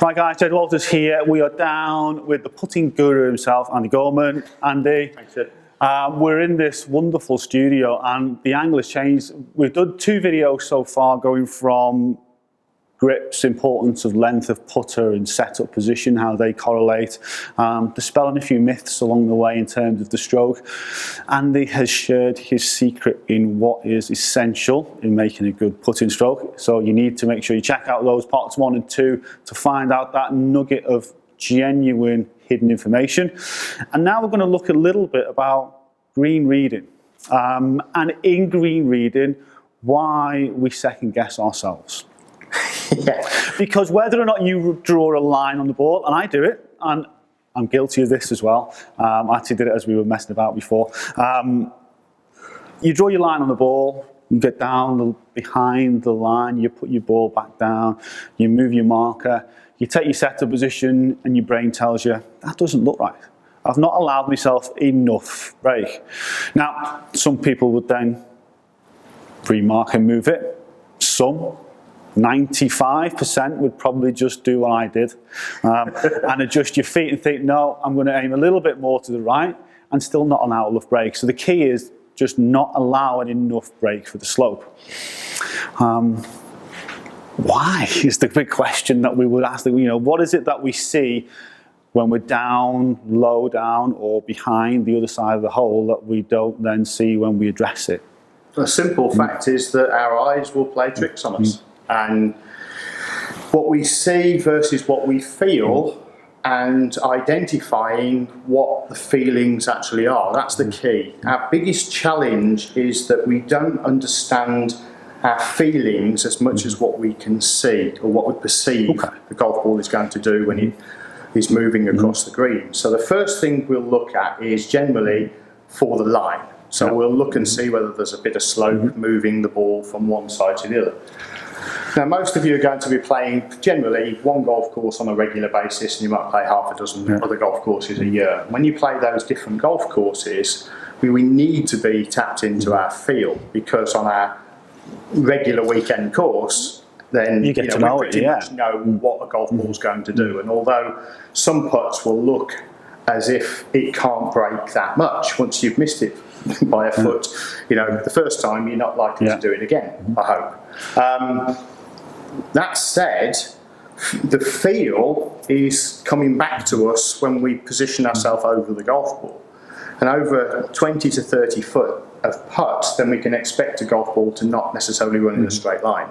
Right guys, Jed Walters here. We are down with the putting guru himself, Andy Gorman. Andy, thanks, Ed. We're in this wonderful studio and the angle has changed. We've done 2 videos so far going from grips, importance of length of putter and setup position, how they correlate, dispelling a few myths along the way in terms of the stroke. Andy has shared his secret in what is essential in making a good putting stroke. So you need to make sure you check out those parts 1 and 2 to find out that nugget of genuine hidden information. And now we're going to look a little bit about green reading. And in green reading, why we second guess ourselves. Yeah. Because whether or not you draw a line on the ball, and I do it, and I'm guilty of this as well. I actually did it as we were messing about before. You draw your line on the ball, you get down behind the line, you put your ball back down, you move your marker, you take your setup position, and your brain tells you, that doesn't look right. I've not allowed myself enough break. Now, some people would then pre-mark and move it. Some 95% would probably just do what I did and adjust your feet and think, no, I'm going to aim a little bit more to the right and still not allow enough break. So the key is just not allowing enough break for the slope. Why is the big question that we would ask. What is it that we see when we're down, low down, or behind the other side of the hole that we don't then see when we address it? The simple fact is that our eyes will play tricks on us. And what we see versus what we feel and identifying what the feelings actually are, that's the key. Our biggest challenge is that we don't understand our feelings as much as what we can see or what we perceive the golf ball is going to do when it is moving across the green. So the first thing we'll look at is generally for the line. So we'll look and see whether there's a bit of slope moving the ball from one side to the other. Now, most of you are going to be playing generally one golf course on a regular basis, and you might play half a dozen other golf courses a year. When you play those different golf courses, we need to be tapped into our feel, because on our regular weekend course, then we pretty much know what a golf ball is going to do. And although some putts will look as if it can't break that much, once you've missed it by a foot, the first time you're not likely to do it again, I hope. That said, the feel is coming back to us when we position ourselves over the golf ball. And over 20 to 30 foot of putt, then we can expect a golf ball to not necessarily run in a straight line.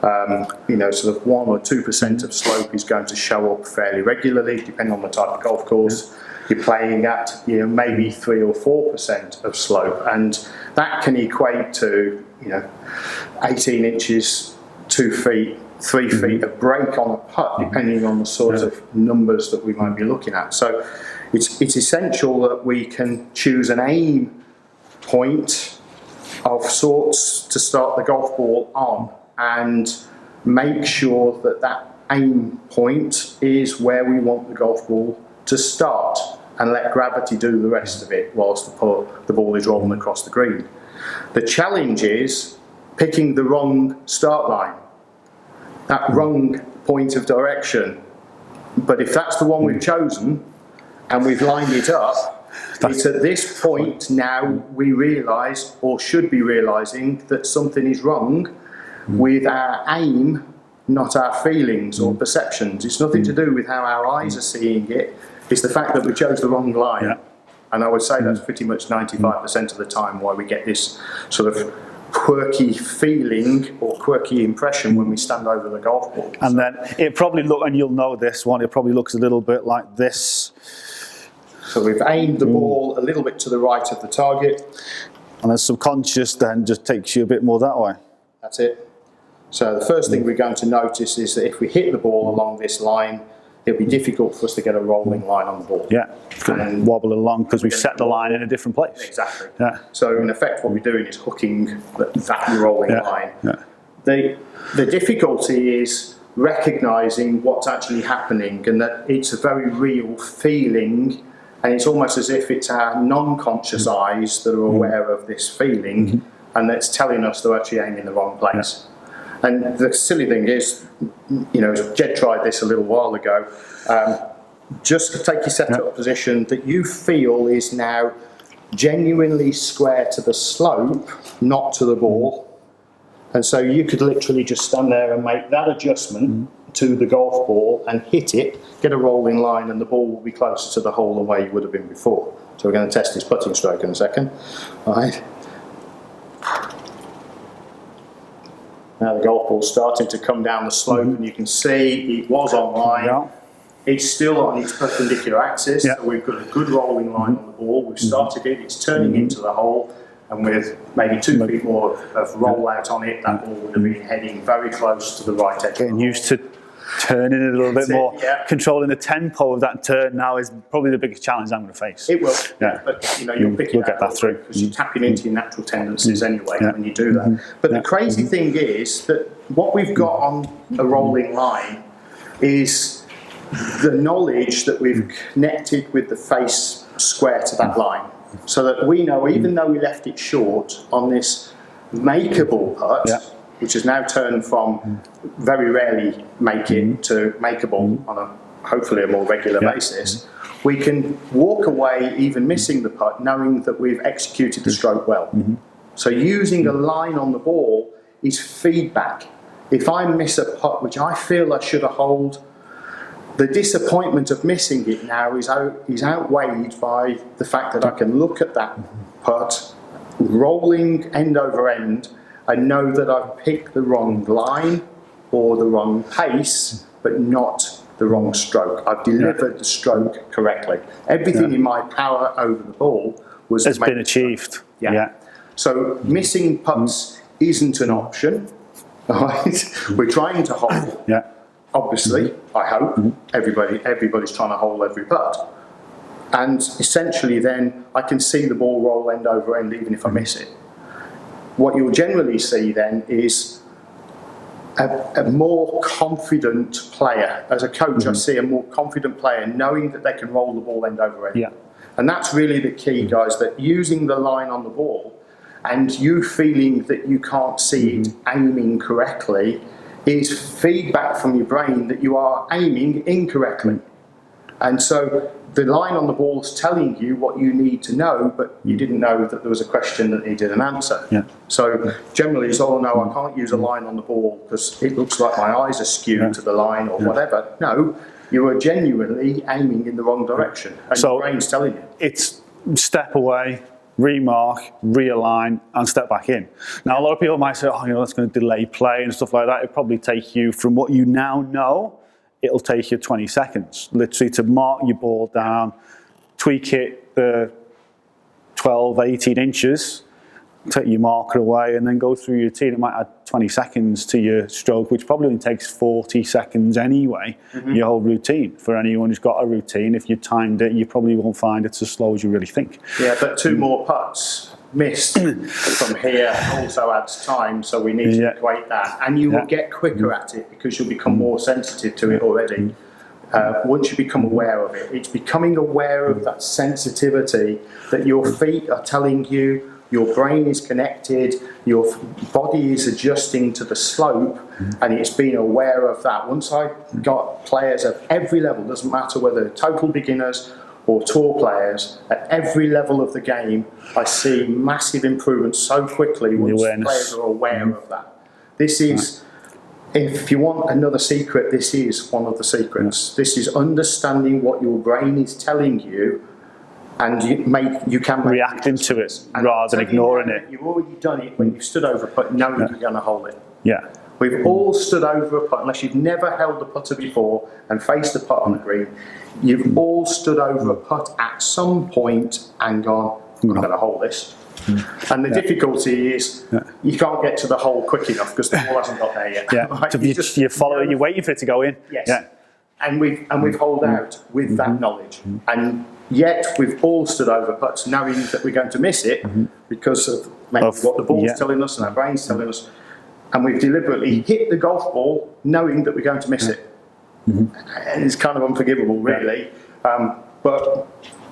Sort of 1 or 2% of slope is going to show up fairly regularly, depending on the type of golf course you're playing at. Maybe 3 or 4% of slope, and that can equate to 18 inches, 2 feet, 3 feet of break on a putt, depending on the sort of numbers that we might be looking at. So it's essential that we can choose an aim point of sorts to start the golf ball on, and make sure that that aim point is where we want the golf ball to start, and let gravity do the rest of it whilst the ball is rolling across the green. The challenge is picking the wrong start line, that wrong point of direction. But if that's the one we've chosen and we've lined it up, it's at this point now we realise, or should be realising, that something is wrong with our aim, not our feelings or perceptions. It's nothing to do with how our eyes are seeing it. It's the fact that we chose the wrong line. And I would say that's pretty much 95% of the time why we get this sort of quirky feeling or quirky impression when we stand over the golf ball. And then it probably and you'll know this one, it probably looks a little bit like this. So we've aimed the ball a little bit to the right of the target. And the subconscious then just takes you a bit more that way. That's it. So the first thing we're going to notice is that if we hit the ball along this line, it'll be difficult for us to get a rolling line on the ball. And wobble along because we've set the line in a different place. Exactly. So in effect what we're doing is hooking that rolling line. The difficulty is recognising what's actually happening, and that it's a very real feeling, and it's almost as if it's our non-conscious eyes that are aware of this feeling, and that's telling us they're actually aiming in the wrong place. And the silly thing is, Jed tried this a little while ago. Just take your setup position that you feel is now genuinely square to the slope, not to the ball. And so you could literally just stand there and make that adjustment to the golf ball and hit it, get a rolling line, and the ball will be closer to the hole than where you would have been before. So we're going to test his putting stroke in a second. All right. Now the golf ball's starting to come down the slope, and you can see it was on line. Yeah. It's still on its perpendicular axis, so we've got a good rolling line on the ball. We've started it, it's turning into the hole, and with maybe 2 feet more of rollout on it, that ball would have been heading very close to the right edge. Getting used to turning it a little bit more. Controlling the tempo of that turn now is probably the biggest challenge I'm going to face. It will, but you'll pick it get that through. because you're tapping into your natural tendencies anyway when you do that. But the crazy thing is that what we've got on a rolling line is the knowledge that we've connected with the face square to that line, so that we know, even though we left it short on this makeable putt, which has now turned from very rarely make it to makeable on a hopefully a more regular basis, we can walk away even missing the putt knowing that we've executed the stroke well. So using a line on the ball is feedback. If I miss a putt which I feel I should have holed, the disappointment of missing it now is outweighed by the fact that I can look at that putt rolling end over end and know that I've picked the wrong line or the wrong pace, but not the wrong stroke. I've delivered the stroke correctly. Everything in my power over the ball has been achieved. So missing putts isn't an option. Right? We're trying to hold. Obviously, I hope everybody's trying to hold every putt, and essentially then I can see the ball roll end over end even if I miss it. What you'll generally see then is a more confident player. As a coach, I see a more confident player knowing that they can roll the ball end over end. And that's really the key, guys, that using the line on the ball and you feeling that you can't see it aiming correctly is feedback from your brain that you are aiming incorrectly. And so the line on the ball is telling you what you need to know, but you didn't know that there was a question that needed an answer. So generally it's, oh no, I can't use a line on the ball because it looks like my eyes are skewed to the line or whatever. No, you are genuinely aiming in the wrong direction, and your brain's telling you. It's step away, remark, realign, and step back in. Now, a lot of people might say, oh, that's going to delay play and stuff like that. It'll probably take you, from what you now know, it'll take you 20 seconds, literally, to mark your ball down, tweak it the 12, 18 inches, take your marker away, and then go through your routine. It might add 20 seconds to your stroke, which probably only takes 40 seconds anyway, your whole routine. For anyone who's got a routine, if you timed it, you probably won't find it's as slow as you really think. Yeah, but 2 more putts missed from here also adds time, so we need to equate that. And you will get quicker at it because you'll become more sensitive to it already. Once you become aware of it, it's becoming aware of that sensitivity that your feet are telling you, your brain is connected, your body is adjusting to the slope, and it's being aware of that. Once I got players at every level, doesn't matter whether total beginners or tour players, at every level of the game, I see massive improvements so quickly once players are aware of that. This is, if you want another secret, this is one of the secrets. This is understanding what your brain is telling you, and you can reacting to it rather than ignoring it. You've already done it when you've stood over a putt knowing you're going to hold it. We've all stood over a putt, unless you've never held a putter before and faced a putt on the green. You've all stood over a putt at some point and gone, I'm going to hold this. And the difficulty is you can't get to the hole quick enough because the ball hasn't got there yet. Right? You're following, you're waiting for it to go in. And we've holed out with that knowledge. And yet we've all stood over putts knowing that we're going to miss it because of maybe what the ball's telling us and our brain's telling us. And we've deliberately hit the golf ball knowing that we're going to miss it. And it's kind of unforgivable, really. But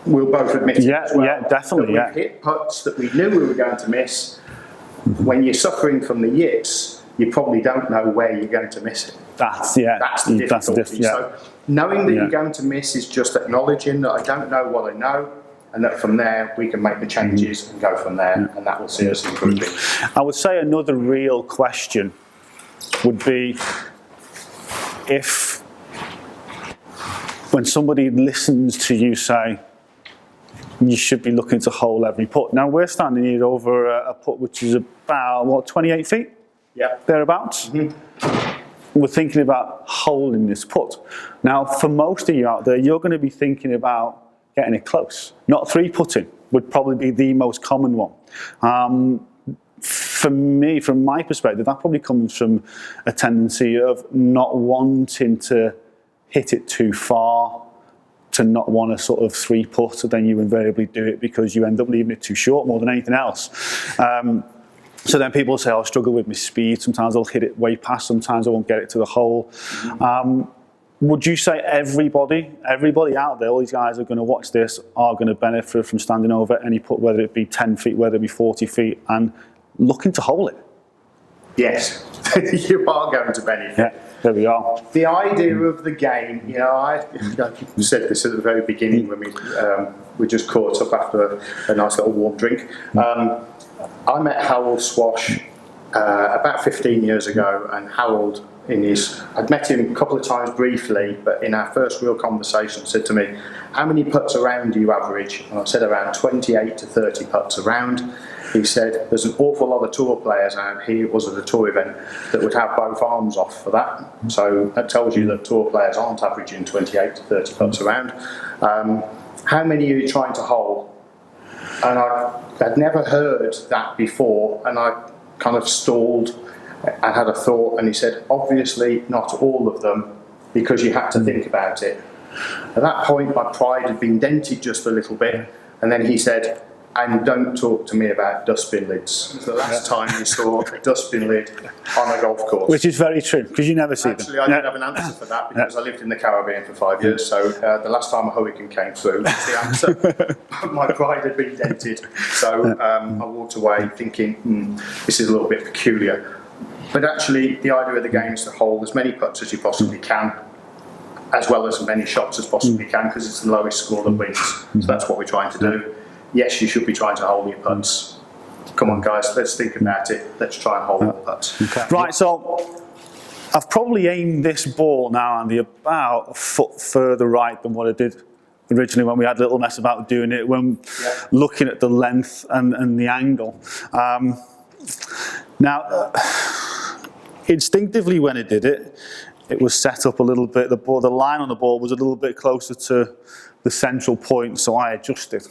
we'll both admit it as well, definitely. That we've hit putts that we knew we were going to miss. When you're suffering from the yips, you probably don't know where you're going to miss it. That's the difficulty. So knowing that you're going to miss is just acknowledging that I don't know what I know, and that from there we can make the changes and go from there, and that will see us improving. I would say another real question would be if, when somebody listens to you say, you should be looking to hole every putt. Now we're standing here over a putt which is about, 28 feet? Yeah. Thereabouts? We're thinking about holding this putt. Now, for most of you out there, you're going to be thinking about getting it close. Not three putting would probably be the most common one. For me, from my perspective, that probably comes from a tendency of not wanting to hit it too far, to not want to sort of three putt, so then you invariably do it because you end up leaving it too short more than anything else. So then people say, I struggle with my speed. Sometimes I'll hit it way past, sometimes I won't get it to the hole. Would you say everybody out there, all these guys are going to watch this, are going to benefit from standing over any putt, whether it be 10 feet, whether it be 40 feet, and looking to hole it? Yes, you are going to benefit. Yeah, there we are. The idea of the game, I said this at the very beginning when we just caught up after a nice little warm drink. I met Harold Swash about 15 years ago, and Harold, I'd met him a couple of times briefly, but in our first real conversation said to me, how many putts around do you average? And I said around 28 to 30 putts around. He said, there's an awful lot of tour players out here, it was at a tour event, that would have both arms off for that. So that tells you that tour players aren't averaging 28 to 30 putts around. How many are you trying to hole? And I'd never heard that before, and I kind of stalled. I had a thought, and he said, obviously not all of them, because you had to think about it. At that point, my pride had been dented just a little bit, and then he said, and don't talk to me about dustbin lids. It's the last time you saw a dustbin lid on a golf course. Which is very true, because you never see them. Actually, I didn't have an answer for that, because I lived in the Caribbean for 5 years, so the last time a hurricane came through, that's the answer. My pride had been dented, so I walked away thinking, this is a little bit peculiar. But actually, the idea of the game is to hold as many putts as you possibly can, as well as many shots as possibly can, because it's the lowest score that wins. So that's what we're trying to do. Yes, you should be trying to hold your putts. Come on, guys, let's think about it. Let's try and hold the putts. Okay. Right, so I've probably aimed this ball now, Andy, about a foot further right than what I did originally when we had a little mess about doing it, when looking at the length and the angle. Now, instinctively when I did it, it was set up a little bit, the line on the ball was a little bit closer to the central point, so I adjusted.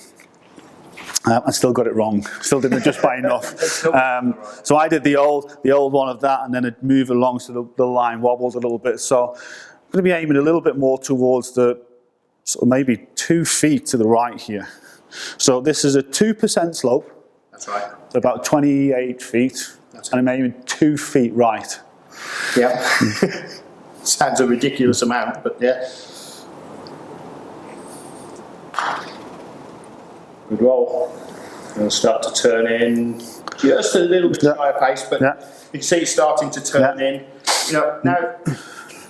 I still got it wrong. Still didn't adjust by enough. So I did the old one of that, and then I'd move along so the line wobbled a little bit. So I'm going to be aiming a little bit more towards the sort of maybe 2 feet to the right here. So this is a 2% slope. That's right. So about 28 feet, and I'm aiming 2 feet right. Yeah. Sounds a ridiculous amount, but yeah. Good roll. It'll start to turn in just a little bit higher pace, but you can see it's starting to turn in. Now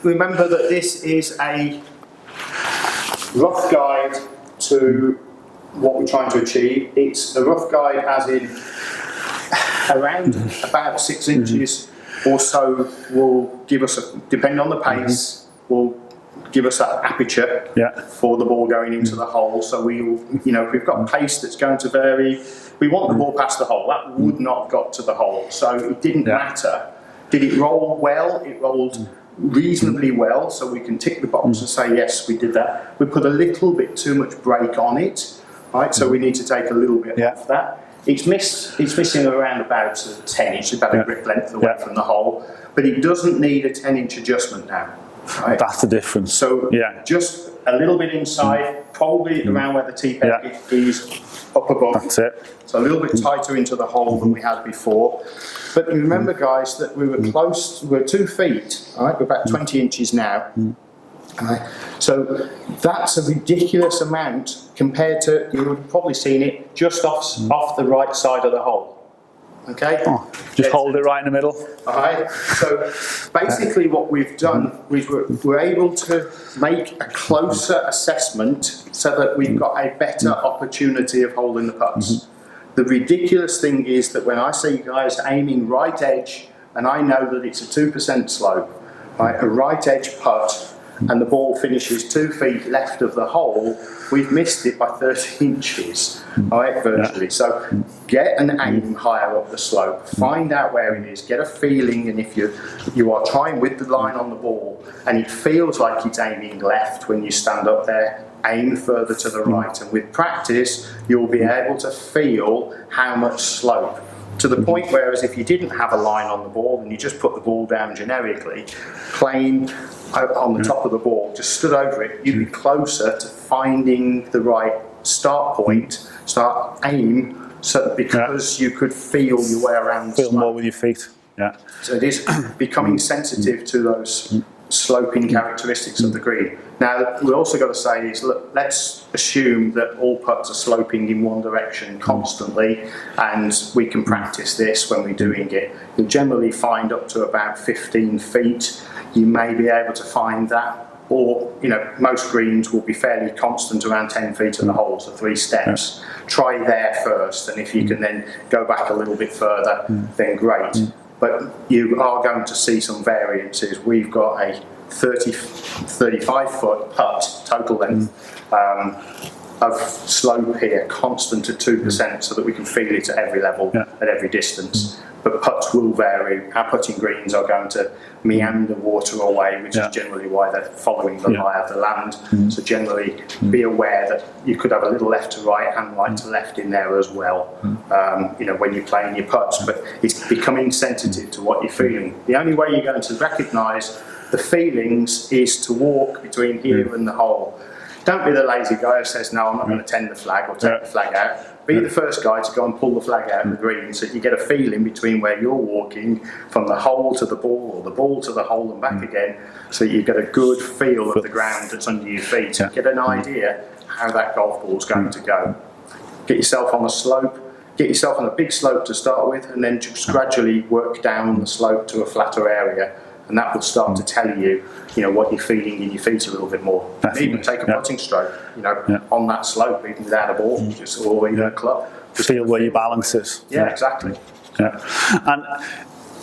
remember that this is a rough guide to what we're trying to achieve. It's a rough guide as in around about 6 inches or so will give us, depending on the pace, will give us that aperture for the ball going into the hole. So if we've got pace that's going to vary, we want the ball past the hole. That would not have got to the hole. So it didn't matter. Did it roll well? It rolled reasonably well, so we can tick the box and say, yes, we did that. We put a little bit too much brake on it, right? So we need to take a little bit off that. It's missing around about 10 inches, about a grip length away from the hole, but it doesn't need a 10-inch adjustment now. Right? That's the difference. So just a little bit inside, probably around where the tee peg is up above. That's it. So a little bit tighter into the hole than we had before. But remember, guys, that we were close, we're 2 feet, all right? We're about 20 inches now. Right. So that's a ridiculous amount compared to, you would have probably seen it just off the right side of the hole. Okay? Just hold it right in the middle. All right. So basically what we've done, we're able to make a closer assessment so that we've got a better opportunity of holding the putts. The ridiculous thing is that when I see guys aiming right edge, and I know that it's a 2% slope, right, a right edge putt, and the ball finishes 2 feet left of the hole, we've missed it by 30 inches, all right, virtually. So get an aim higher up the slope, find out where it is, get a feeling, and if you are trying with the line on the ball and it feels like it's aiming left when you stand up there, aim further to the right, and with practice you'll be able to feel how much slope, to the point whereas if you didn't have a line on the ball and you just put the ball down generically, playing on the top of the ball, just stood over it, you'd be closer to finding the right start point, start aim, so because you could feel your way around the Feel slope. more with your feet. Yeah. So it is becoming sensitive to those sloping characteristics of the green. Now, we've also got to say is, look, let's assume that all putts are sloping in one direction constantly, and we can practice this when we're doing it. You'll generally find up to about 15 feet. You may be able to find that, or most greens will be fairly constant around 10 feet at the hole, so 3 steps. Try there first, and if you can then go back a little bit further, then great. But you are going to see some variances. We've got a 35 foot putt total length of slope here, constant at 2%, so that we can feel it at every level, at every distance. But putts will vary. Our putting greens are going to meander water away, which is generally why they're following the lie of the land. So generally be aware that you could have a little left to right and right to left in there as well, when you're playing your putts. But it's becoming sensitive to what you're feeling. The only way you're going to recognise the feelings is to walk between here and the hole. Don't be the lazy guy who says, no, I'm not going to tend the flag or take the flag out. Be the first guy to go and pull the flag out of the green, so you get a feeling between where you're walking from the hole to the ball, or the ball to the hole and back again, so you get a good feel of the ground that's under your feet and get an idea how that golf ball's going to go. Get yourself on a slope, get yourself on a big slope to start with, and then just gradually work down the slope to a flatter area. And that will start to tell you, what you're feeling in your feet a little bit more. Even take a putting stroke, on that slope, even without a ball, or even a club. Just feel where your balance is. Yeah, exactly. Yeah. And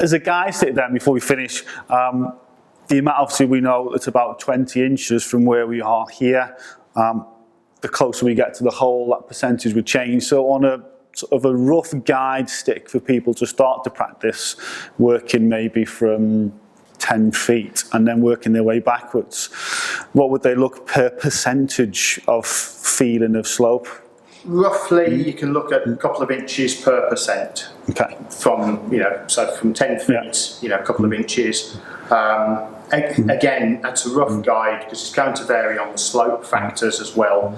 as a guy sitting there before we finish, the amount, obviously we know it's about 20 inches from where we are here. The closer we get to the hole, that percentage would change. So on a sort of a rough guide stick for people to start to practice, working maybe from 10 feet and then working their way backwards, what would they look per percentage of feeling of slope? Roughly, you can look at a couple of inches per percent. Okay. From, so from 10 feet, a couple of inches. Again, that's a rough guide because it's going to vary on the slope factors as well.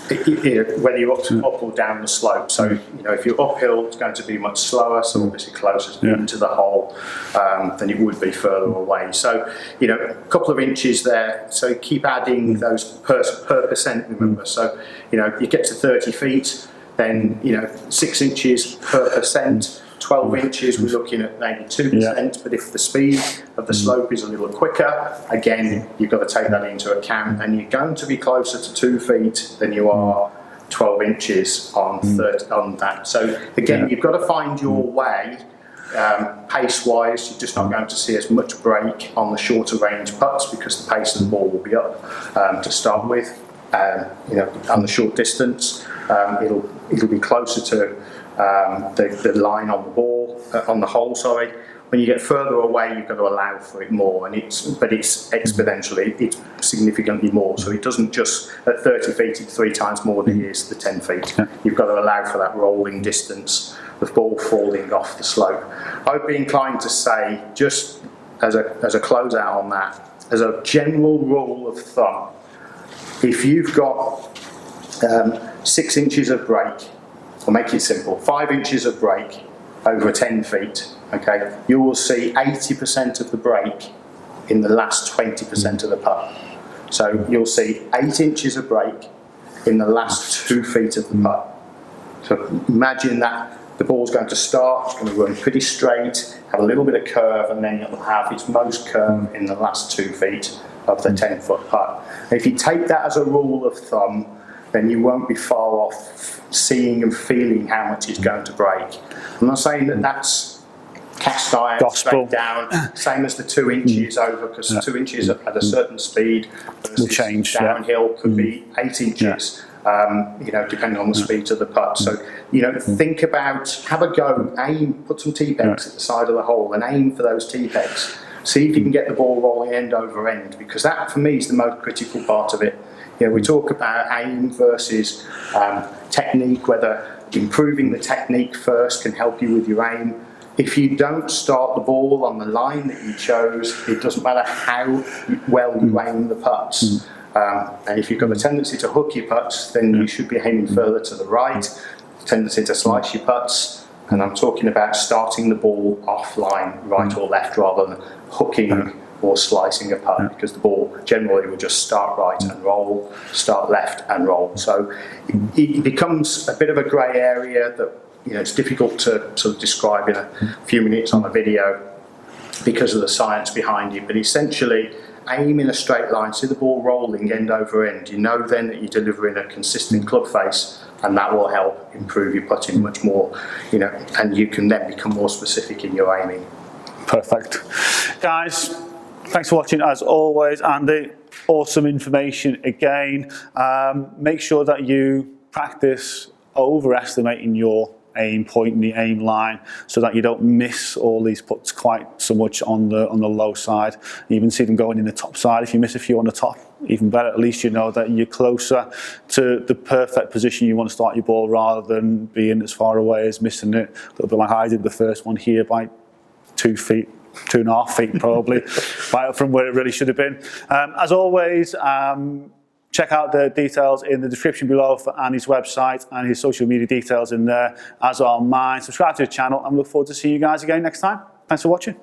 Whether you're up or down the slope. So, if you're uphill, it's going to be much slower, so obviously closer into the hole than it would be further away. So, a couple of inches there. So keep adding those per percent, remember. So, you get to 30 feet, then, 6 inches per percent. 12 inches, we're looking at maybe 2%, but if the speed of the slope is a little quicker, again, you've got to take that into account, and you're going to be closer to 2 feet than you are 12 inches on that. So again, you've got to find your way. Pace-wise, you're just not going to see as much break on the shorter range putts because the pace of the ball will be up to start with. On the short distance, it'll be closer to the line on the ball, on the hole, sorry. When you get further away, you've got to allow for it more, but it's exponentially, it's significantly more. So it doesn't just, at 30 feet, it's 3 times more than it is the 10 feet. You've got to allow for that rolling distance, the ball falling off the slope. I'd be inclined to say, just as a closeout on that, as a general rule of thumb, if you've got 6 inches of break, or make it simple, 5 inches of break over 10 feet, okay, you will see 80% of the break in the last 20% of the putt. So you'll see 8 inches of break in the last 2 feet of the putt. So imagine that the ball's going to start, it's going to run pretty straight, have a little bit of curve, and then it'll have its most curve in the last 2 feet of the 10-foot putt. If you take that as a rule of thumb, then you won't be far off seeing and feeling how much it's going to break. I'm not saying that that's cast iron, gospel, straight down, same as the 2 inches over, because 2 inches at a certain speed will change. Downhill could be 8 inches. You know, depending on the speed of the putt. So, you know, think about, have a go, aim, put some tee pegs at the side of the hole and aim for those tee pegs. See if you can get the ball rolling end over end, because that, for me, is the most critical part of it. You know, we talk about aim versus technique, whether improving the technique first can help you with your aim. If you don't start the ball on the line that you chose, it doesn't matter how well you aim the putts. And if you've got a tendency to hook your putts, then you should be aiming further to the right, tendency to slice your putts, and I'm talking about starting the ball offline, right or left, rather than hooking or slicing a putt, because the ball generally will just start right and roll, start left and roll. So it becomes a bit of a grey area that, you know, it's difficult to sort of describe in a few minutes on a video because of the science behind it, but essentially aim in a straight line, see the ball rolling end over end. You know then that you're delivering a consistent club face, and that will help improve your putting much more, you know, and you can then become more specific in your aiming. Perfect. Guys, thanks for watching as always, Andy. Awesome information again. Make sure that you practice overestimating your aim point in the aim line, so that you don't miss all these putts quite so much on the low side. You even see them going in the top side. If you miss a few on the top, even better. At least you know that you're closer to the perfect position you want to start your ball, rather than being as far away as missing it. A little bit like I did the first one here by 2 feet. 2.5 feet probably, right up from where it really should have been. As always, check out the details in the description below for Andy's website, and his social media details in there, as are mine. Subscribe to the channel, and we look forward to seeing you guys again next time. Thanks for watching.